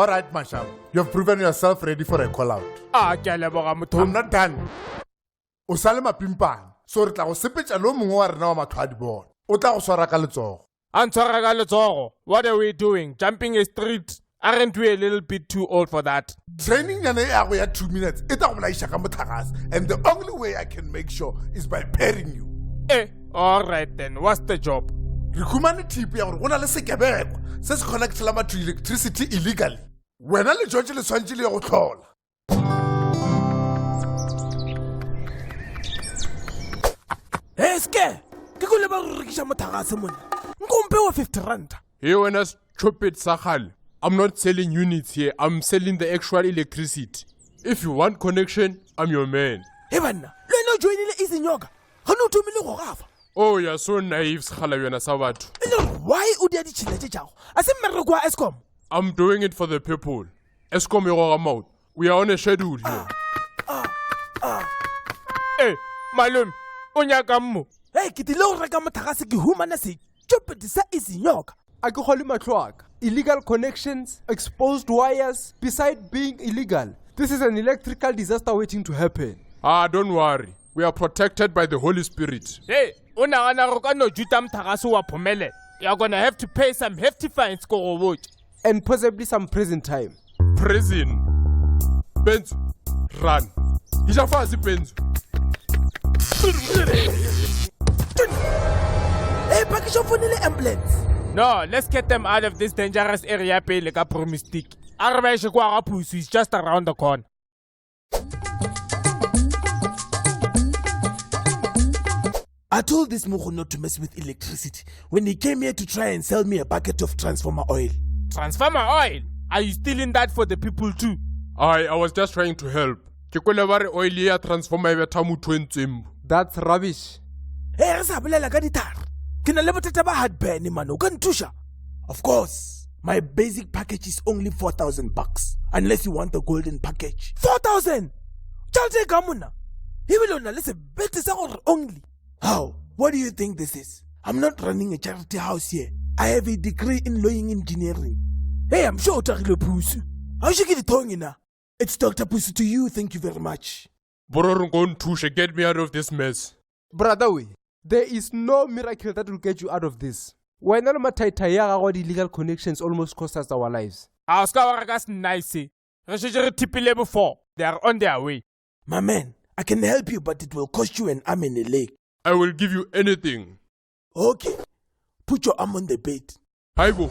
All right, Masham. You have proven yourself ready for a call out. Ke a leboga I'm motho. not done. O sale mapimpana. So re tla go sepetša lo mongwe wa rena wa matho a di bona. O tla go swara ka letsogo. A ntshwara ka letsogo. What are we doing? Jumping a street? Aren't we a little bit too old for that? Training yana ya go ya 2 minutes. E tla go bolaisha ka motlakase. And the only way I can make sure is by pairing you. All right then. What's the job? Re khumane tip ya gore go na le sekebeko se se connectela matho electricity illegally. Wena le George le tshwantse le ya go tlhola. Eske, ke go leba go rekisha mothagase mona. Nkompe wa 50 rand. Hey, when a stupid Sahal. I'm not selling units here. I'm selling the actual electricity. If you want connection, I'm your man. Hey banna, le no joinile izinyoka. Ga no thomile go gafa. Oh, you're so naive, Sakhala yona sa batho. Why o dia ditšhelete tšago? A se mmereko wa Eskom. I'm doing it for the people. Eskom e goga mouth. We are on a schedule here. Hey, malum, o nyaka mmo. Hey, ke dilo reka mothagase ke humana se stupid sa izinyoka. A ke gole matlho a ka. Illegal connections, exposed wires, beside being illegal. This is an electrical disaster waiting to happen. Don't worry. We are protected by the Holy Spirit. Hey, o nagana go ka no juta mothagase wa phomele. You're gonna have to pay some hefty fines go go watch. And possibly some prison time. Prison. Benzo, run. Isha fast, Benzo. Hey, package of phone ambulance. No, let's get them out of this dangerous area pele ka promistic. Arabeshe kwa ga Pusu is just around the corner. I told this mogo not to mess with electricity when he came here to try and sell me a bucket of transformer oil. Transformer oil? Are you stealing that for the people too? I was just trying to help. Ke kwele ba re oil ya transformer e betha motho entsembo. That's rubbish. Hey, re sa bolela ka dithara. Ke na le bothata ba heartburn man, o ka nthusha. Of course, my basic package is only 4,000 bucks. Unless you want the golden package. 4,000! Tjhelete ka mona. Ebile o na le sebete sa gore only. How? What do you think this is? I'm not running a charity house here. I have a degree in lawyering engineering. Hey, I'm sure Tagile Pusu. How should get it tongue in? It's Dr. Pusu to you, thank you very much. Bororungontushe, get me out of this mess. Brother, there is no miracle that will get you out of this. Why not the illegal connections almost cost us our lives? I was going to nice. Tipile before. They are on their way. My man, I can help you, but it will cost you an arm and a leg. I will give you anything. Okay. Put your arm on the bed. Haibo.